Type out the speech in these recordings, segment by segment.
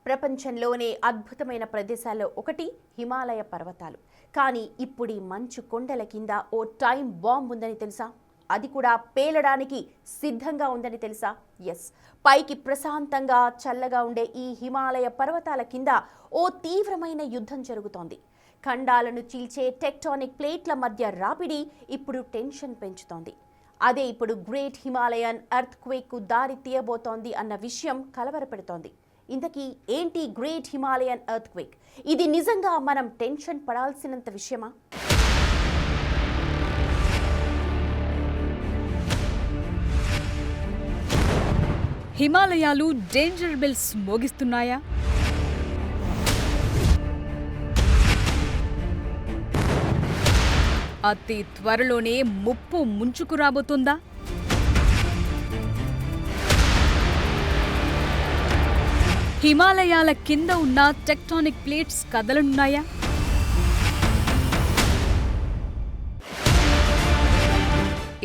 ప్రపంచంలోనే అద్భుతమైన ప్రదేశాల్లో ఒకటి హిమాలయ పర్వతాలు. కానీ ఇప్పుడు ఈ మంచు కొండల కింద ఓ టైం బాంబ్ ఉందని తెలుసా? అది కూడా పేలడానికి సిద్ధంగా ఉందని తెలుసా? ఎస్, పైకి ప్రశాంతంగా చల్లగా ఉండే ఈ హిమాలయ పర్వతాల కింద ఓ తీవ్రమైన యుద్ధం జరుగుతోంది. ఖండాలను చీల్చే టెక్టానిక్ ప్లేట్ల మధ్య రాపిడి ఇప్పుడు టెన్షన్ పెంచుతోంది. అదే ఇప్పుడు గ్రేట్ హిమాలయన్ ఎర్త్ క్వేక్ కు దారి తీయబోతోంది అన్న విషయం కలవరపెడుతోంది. ఇంతకీ ఏంటి గ్రేట్ హిమాలయన్ ఎర్త్ క్వేక్? ఇది నిజంగా మనం టెన్షన్ పడాల్సినంత విషయమా? హిమాలయాలు డేంజర్ బెల్స్ మోగిస్తున్నాయా? అతి త్వరలోనే ముప్పు ముంచుకు రాబోతుందా? హిమాలయాల కింద ఉన్న టెక్టానిక్ ప్లేట్స్ కదలనున్నాయా?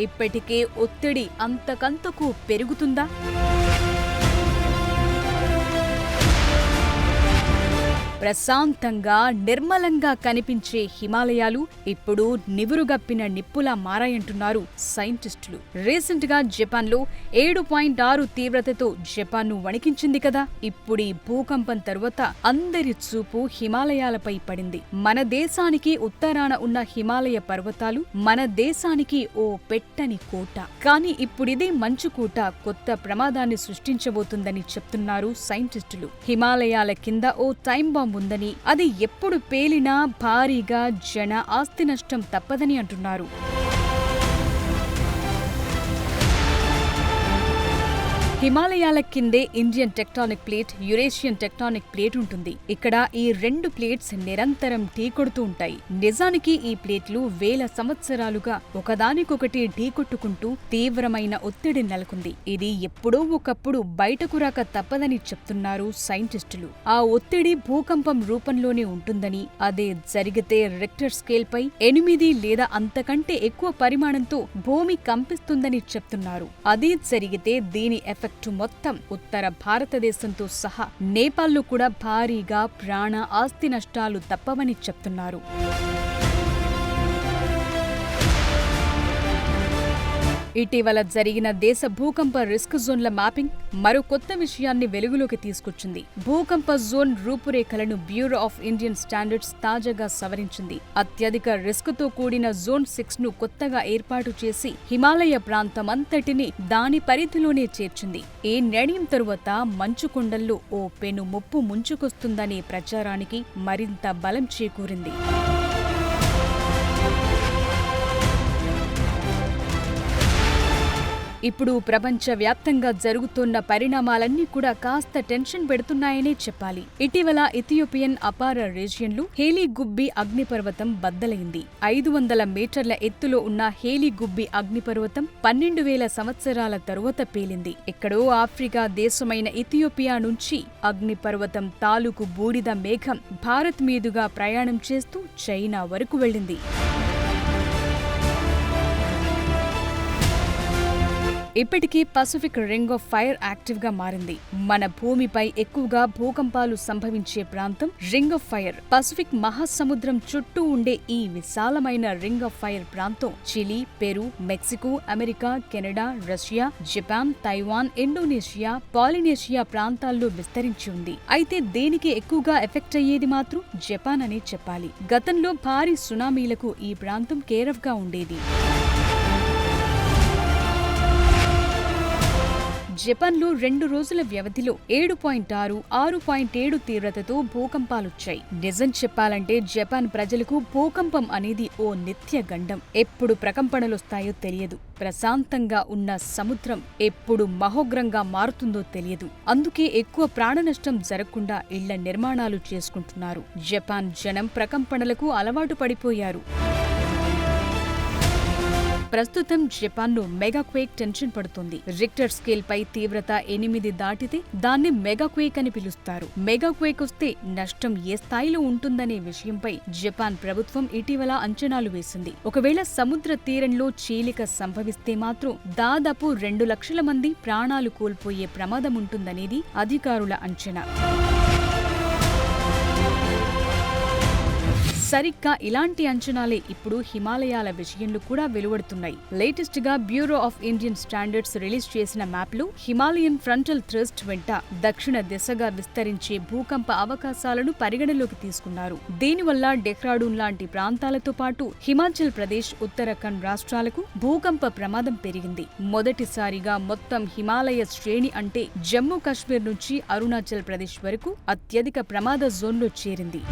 ఇప్పటికే ఒత్తిడి అంతకంతకు పెరుగుతుందా? ప్రశాంతంగా నిర్మలంగా కనిపించే హిమాలయాలు ఇప్పుడు నివురుగప్పిన నిప్పులా మారాయంటున్నారు సైంటిస్టులు. రీసెంట్ గా జపాన్లో 7.6 తీవ్రతతో జపాన్ను వణికించింది కదా. ఇప్పుడు భూకంపం తరువాత అందరి చూపు హిమాలయాలపై పడింది. మన దేశానికి ఉత్తరాన ఉన్న హిమాలయ పర్వతాలు మన దేశానికి ఓ పెట్టని కోట. కానీ ఇప్పుడిదే మంచుకూట కొత్త ప్రమాదాన్ని సృష్టించబోతుందని చెప్తున్నారు సైంటిస్టులు. హిమాలయాల కింద ఓ టైం బాంబ్ ఉందని, అది ఎప్పుడు పేలినా భారీగా జన ఆస్తి నష్టం తప్పదని అంటున్నారు. హిమాలయాల కిందే Indian tectonic plate, Eurasian tectonic plate ఉంటుంది. ఇక్కడ ఈ రెండు ప్లేట్స్ నిరంతరం ఢీకొడుతూ ఉంటాయి. నిజానికి ఈ ప్లేట్లు వేల సంవత్సరాలుగా ఒకదానికొకటి ఢీకొట్టుకుంటూ తీవ్రమైన ఒత్తిడి నెలకొంది. ఇది ఎప్పుడో ఒకప్పుడు బయటకు రాక తప్పదని చెప్తున్నారు సైంటిస్టులు. ఆ ఒత్తిడి భూకంపం రూపంలోనే ఉంటుందని, అదే జరిగితే రిక్టర్ స్కేల్ పై 8 లేదా అంతకంటే ఎక్కువ పరిమాణంతో భూమి కంపిస్తుందని చెప్తున్నారు. అది జరిగితే దీని ఎఫెక్ట్ మొత్తం ఉత్తర భారతదేశంతో సహా నేపాల్లో కూడా భారీగా ప్రాణ ఆస్తి నష్టాలు తప్పవని చెప్తున్నారు. ఇటీవల జరిగిన దేశ భూకంప రిస్క్ జోన్ల మ్యాపింగ్ మరో కొత్త విషయాన్ని వెలుగులోకి తీసుకొచ్చింది. భూకంప జోన్ రూపురేఖలను బ్యూరో ఆఫ్ ఇండియన్ స్టాండర్డ్స్ తాజాగా సవరించింది. అత్యధిక రిస్క్ తో కూడిన జోన్ 6 ను కొత్తగా ఏర్పాటు చేసి హిమాలయ ప్రాంతమంతటిని దాని పరిధిలోనే చేర్చింది. ఈ నిర్ణయం తరువాత మంచుకొండల్లో ఓ పెను ముప్పు ముంచుకొస్తుందనే ప్రచారానికి మరింత బలం చేకూరింది. ఇప్పుడు ప్రపంచవ్యాప్తంగా జరుగుతున్న పరిణామాలన్నీ కూడా కాస్త టెన్షన్ పెడుతున్నాయనే చెప్పాలి. ఇటీవల ఇథియోపియన్ అపార రీజియన్లో హేలీ గుబ్బి అగ్నిపర్వతం బద్దలైంది. 500 మీటర్ల ఎత్తులో ఉన్న హేలీ గుబ్బి అగ్నిపర్వతం 12,000 సంవత్సరాల తరువాత పేలింది. ఎక్కడో ఆఫ్రికా దేశమైన ఇథియోపియా నుంచి అగ్నిపర్వతం తాలూకు బూడిద మేఘం భారత్ మీదుగా ప్రయాణం చేస్తూ చైనా వరకు వెళ్ళింది. ఇప్పటికీ Pacific ring of fire active గా మారింది. మన భూమిపై ఎక్కువగా భూకంపాలు సంభవించే ప్రాంతం రింగ్ ఆఫ్ ఫైర్. పసిఫిక్ మహాసముద్రం చుట్టూ ఉండే ఈ విశాలమైన రింగ్ ఆఫ్ ఫైర్ ప్రాంతం Chile, Peru, Mexico, America, Canada, Russia, Japan, Taiwan, Indonesia, Polynesia ప్రాంతాల్లో విస్తరించి ఉంది. అయితే దీనికి ఎక్కువగా ఎఫెక్ట్ అయ్యేది మాత్రం జపాన్ అనే చెప్పాలి. గతంలో భారీ సునామీలకు ఈ ప్రాంతం కేరఫ్ గా ఉండేది. జపాన్లో 2 రోజుల వ్యవధిలో 7.6, 6.7 తీవ్రతతో భూకంపాలొచ్చాయి. నిజం చెప్పాలంటే జపాన్ ప్రజలకు భూకంపం అనేది ఓ నిత్య గండం. ఎప్పుడు ప్రకంపనలొస్తాయో తెలియదు. ప్రశాంతంగా ఉన్న సముద్రం ఎప్పుడు మహోగ్రంగా మారుతుందో తెలియదు. అందుకే ఎక్కువ ప్రాణనష్టం జరగకుండా ఇళ్ల నిర్మాణాలు చేసుకుంటున్నారు. జపాన్ జనం ప్రకంపనలకు అలవాటు పడిపోయారు. ప్రస్తుతం జపాన్ను మెగాక్వేక్ టెన్షన్ పడుతుంది. రిక్టర్ స్కేల్ పై తీవ్రత 8 దాటితే దాన్ని మెగాక్వేక్ అని పిలుస్తారు. మెగాక్వేక్ వస్తే నష్టం ఏ స్థాయిలో ఉంటుందనే విషయంపై జపాన్ ప్రభుత్వం ఇటీవల అంచనాలు వేసింది. ఒకవేళ సముద్ర తీరంలో చీలిక సంభవిస్తే మాత్రం దాదాపు 2 లక్షల మంది ప్రాణాలు కోల్పోయే ప్రమాదం ఉంటుందనేది అధికారుల అంచనా. సరిగ్గా ఇలాంటి అంచనాలే ఇప్పుడు హిమాలయాల విషయంలో కూడా వెలువడుతున్నాయి. లేటెస్ట్ గా bureau of Indian standards release చేసిన మ్యాప్ లో హిమాలయన్ ఫ్రంటల్ థ్రస్ట్ వెంట దక్షిణ దిశగా విస్తరించే భూకంప అవకాశాలను పరిగణలోకి తీసుకున్నారు. దీనివల్ల డెహ్రాడూన్ లాంటి ప్రాంతాలతో పాటు హిమాచల్ ప్రదేశ్, ఉత్తరాఖండ్ రాష్ట్రాలకు భూకంప ప్రమాదం పెరిగింది. మొదటిసారిగా మొత్తం హిమాలయ శ్రేణి అంటే జమ్మూ కాశ్మీర్ నుంచి అరుణాచల్ ప్రదేశ్ వరకు అత్యధిక ప్రమాద జోన్లో చేరింది.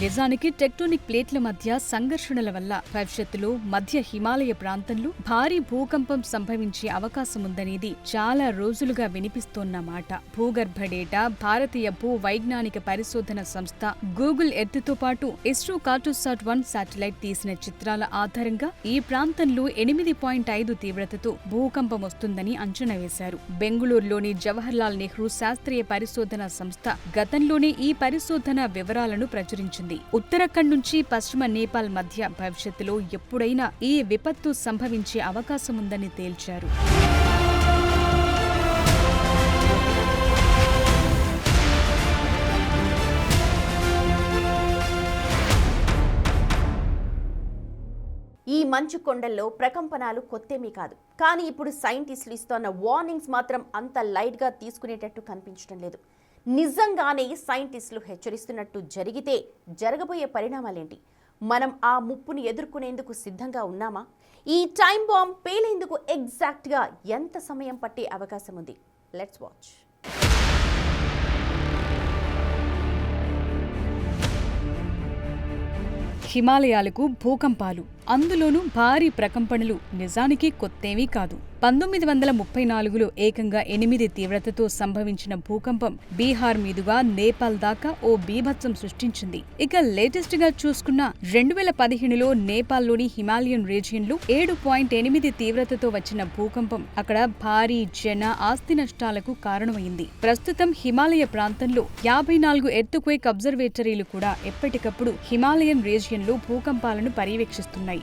నిజానికి టెక్టోనిక్ ప్లేట్ల మధ్య సంఘర్షణల వల్ల భవిష్యత్తులో మధ్య హిమాలయ ప్రాంతంలో భారీ భూకంపం సంభవించే అవకాశముందనేది చాలా రోజులుగా వినిపిస్తోన్న మాట. భూగర్భ డేటా, భారతీయ భూ వైజ్ఞానిక పరిశోధన సంస్థ గూగుల్ ఎర్త్తో పాటు ఇస్రో కార్టోసాట్-1 శాటిలైట్ తీసిన చిత్రాల ఆధారంగా ఈ ప్రాంతంలో 8.5 తీవ్రతతో భూకంపం వస్తుందని అంచనా వేశారు. బెంగుళూరులోని జవహర్లాల్ నెహ్రూ శాస్త్రీయ పరిశోధన సంస్థ గతంలోనే ఈ పరిశోధన వివరాలను ప్రచురించింది. ఉత్తరాఖండ్ నుంచి పశ్చిమ నేపాల్ మధ్య భవిష్యత్తులో ఎప్పుడైనా ఈ విపత్తు సంభవించే అవకాశముందని తేల్చారు. ఈ మంచు కొండల్లో ప్రకంపనాలు కొత్తేమీ కాదు. కానీ ఇప్పుడు సైంటిస్టులు ఇస్తున్న వార్నింగ్స్ మాత్రం అంత లైట్గా తీసుకునేటట్టు కనిపించడం లేదు. నిజంగానే సైంటిస్టులు హెచ్చరిస్తున్నట్టు జరిగితే జరగబోయే పరిణామాలేంటి? మనం ఆ ముప్పును ఎదుర్కొనేందుకు సిద్ధంగా ఉన్నామా? ఈ టైం బాంబ్ పేలేందుకు ఎగ్జాక్ట్గా ఎంత సమయం పట్టే అవకాశం ఉంది? Let's watch. హిమాలయాలకు భూకంపాలు, అందులోనూ భారీ ప్రకంపనలు నిజానికి కొత్తేమీ కాదు. 1934లో ఏకంగా 8 తీవ్రతతో సంభవించిన భూకంపం బీహార్ మీదుగా నేపాల్ దాకా ఓ బీభత్సం సృష్టించింది. ఇక లేటెస్ట్ గా చూసుకున్న 2015లో నేపాల్లోని హిమాలయన్ రీజియన్లో 7.8 తీవ్రతతో వచ్చిన భూకంపం అక్కడ భారీ జన, ఆస్తి నష్టాలకు కారణమైంది. ప్రస్తుతం హిమాలయ ప్రాంతంలో 54 ఎర్త్క్వేక్ అబ్జర్వేటరీలు కూడా ఎప్పటికప్పుడు హిమాలయన్ రీజియన్లో భూకంపాలను పర్యవేక్షిస్తున్నాయి.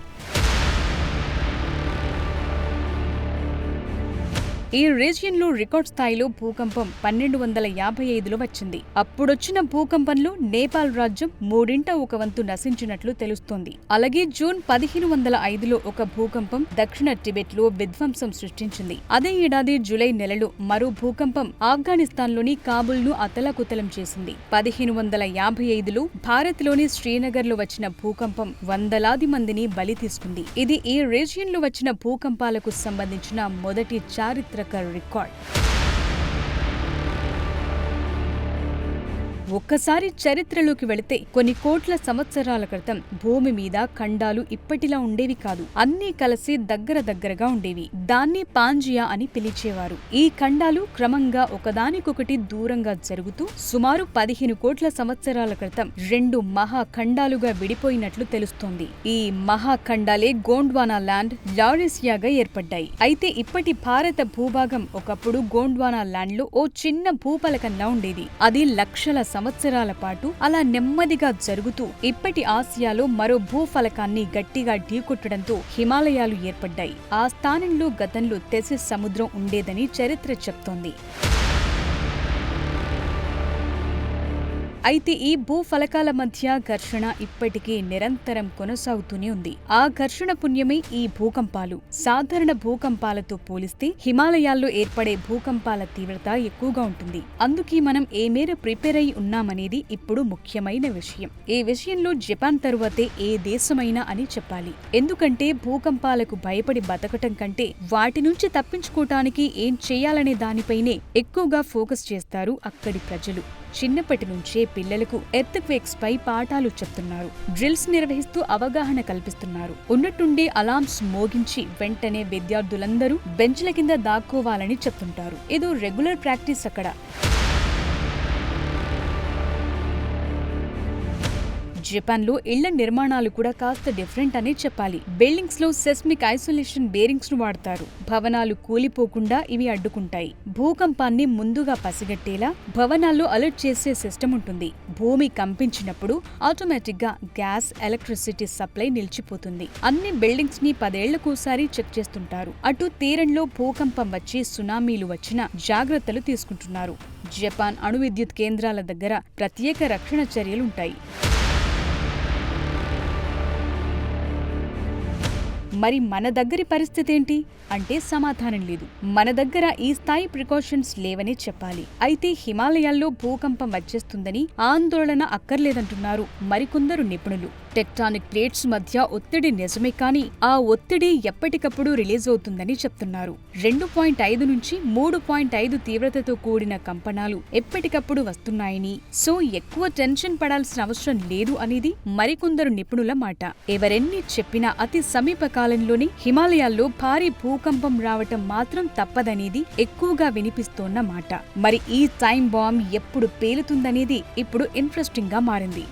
ఈ రీజియన్లో రికార్డ్ స్థాయిలో భూకంపం 1255లో వచ్చింది. అప్పుడొచ్చిన భూకంపంలో నేపాల్ రాజ్యం 1/3 నశించినట్లు తెలుస్తోంది. అలాగే జూన్ 1505లో ఒక భూకంపం దక్షిణ టిబెట్లో విధ్వంసం సృష్టించింది. అదే ఏడాది జూలై నెలలో మరో భూకంపం ఆఫ్ఘనిస్తాన్లోని కాబుల్ను అతలాకుతలం చేసింది. 1555లో భారత్లోని శ్రీనగర్లో వచ్చిన భూకంపం వందలాది మందిని బలి తీసుకుంది. ఇది ఈ రీజియన్లో వచ్చిన భూకంపాలకు సంబంధించిన మొదటి చారిత్రక రికార్డ్. ఒక్కసారి చరిత్రలోకి వెళితే కొన్ని కోట్ల సంవత్సరాల క్రితం భూమి మీద ఖండాలు ఇప్పటిలా ఉండేవి కాదు. అన్నీ కలిసి దగ్గరగా ఉండేవి. దాన్ని పాంజియా అని పిలిచేవారు. ఈ ఖండాలు క్రమంగా ఒకదానికొకటి దూరంగా జరుగుతూ సుమారు 15 కోట్ల సంవత్సరాల క్రితం 2 మహాఖండాలుగా విడిపోయినట్లు తెలుస్తోంది. ఈ మహాఖండాలే గోండ్వానా ల్యాండ్, లారేసియాగా ఏర్పడ్డాయి. అయితే ఇప్పటి భారత భూభాగం ఒకప్పుడు గోండ్వానా ల్యాండ్ లో ఓ చిన్న భూపలకంలా ఉండేది. అది లక్షల సంవత్సరాల పాటు అలా నెమ్మదిగా జరుగుతూ ఇప్పటి ఆసియాలో మరో భూఫలకాన్ని గట్టిగా ఢీకొట్టడంతో హిమాలయాలు ఏర్పడ్డాయి. ఆ స్థానంలో గతంలో తెసిస్ సముద్రం ఉండేదని చరిత్ర చెప్తోంది. అయితే ఈ భూఫలకాల మధ్య ఘర్షణ ఇప్పటికీ నిరంతరం కొనసాగుతూనే ఉంది. ఆ ఘర్షణ పుణ్యమే ఈ భూకంపాలు. సాధారణ భూకంపాలతో పోలిస్తే హిమాలయాల్లో ఏర్పడే భూకంపాల తీవ్రత ఎక్కువగా ఉంటుంది. అందుకే మనం ఏ మేర ప్రిపేర్ అయి ఉన్నామనేది ఇప్పుడు ముఖ్యమైన విషయం. ఈ విషయంలో జపాన్ తరువాతే ఏ దేశమైనా అని చెప్పాలి. ఎందుకంటే భూకంపాలకు భయపడి బతకటం కంటే వాటి నుంచి తప్పించుకోవటానికి ఏం చేయాలనే దానిపైనే ఎక్కువగా ఫోకస్ చేస్తారు అక్కడి ప్రజలు. చిన్నప్పటి నుంచే పిల్లలకు ఎర్త్క్వేక్స్ పై పాఠాలు చెప్తున్నారు. డ్రిల్స్ నిర్వహిస్తూ అవగాహన కల్పిస్తున్నారు. ఉన్నట్టుండి అలార్మ్స్ మోగించి వెంటనే విద్యార్థులందరూ బెంచ్ల కింద దాక్కోవాలని చెప్తుంటారు. ఏదో రెగ్యులర్ ప్రాక్టీస్ అక్కడ. జపాన్లో ఇళ్ల నిర్మాణాలు కూడా కాస్త డిఫరెంట్ అనే చెప్పాలి. బిల్డింగ్స్ లో సెస్మిక్ ఐసోలేషన్ బేరింగ్స్ ను వాడతారు. భవనాలు కూలిపోకుండా ఇవి అడ్డుకుంటాయి. భూకంపాన్ని ముందుగా పసిగట్టేలా భవనాల్లో అలర్ట్ చేసే సిస్టమ్ ఉంటుంది. భూమి కంపించినప్పుడు ఆటోమేటిక్ గా గ్యాస్, ఎలక్ట్రిసిటీ సప్లై నిలిచిపోతుంది. అన్ని బిల్డింగ్స్ ని 10 ఏళ్లకోసారి చెక్ చేస్తుంటారు. అటు తీరంలో భూకంపం వచ్చి సునామీలు వచ్చినా జాగ్రత్తలు తీసుకుంటున్నారు. జపాన్ అణు విద్యుత్ కేంద్రాల దగ్గర ప్రత్యేక రక్షణ చర్యలుంటాయి. మరి మన దగ్గరి పరిస్థితి ఏంటి అంటే సమాధానం లేదు. మన దగ్గర ఈ స్థాయి ప్రికాషన్స్ లేవనే చెప్పాలి. అయితే హిమాలయాల్లో భూకంపం వచ్చేస్తుందని ఆందోళన అక్కర్లేదంటున్నారు మరికొందరు నిపుణులు. టెక్టానిక్ ప్లేట్స్ మధ్య ఒత్తిడి నిజమే, కానీ ఆ ఒత్తిడి ఎప్పటికప్పుడు రిలీజ్ అవుతుందని చెప్తున్నారు. 2.5 నుంచి 3.5 తీవ్రతతో కూడిన కంపనాలు ఎప్పటికప్పుడు వస్తున్నాయని, సో ఎక్కువ టెన్షన్ పడాల్సిన అవసరం లేదు అనేది మరికొందరు నిపుణుల మాట. ఎవరెన్ని చెప్పినా అతి సమీప కాలంలోనే హిమాలయాల్లో భారీ భూకంపం రావటం మాత్రం తప్పదనేది ఎక్కువగా వినిపిస్తోన్న మాట. మరి ఈ టైం బాంబ్ ఎప్పుడు పేలుతుందనేది ఇప్పుడు ఇంట్రెస్టింగ్ గా మారింది.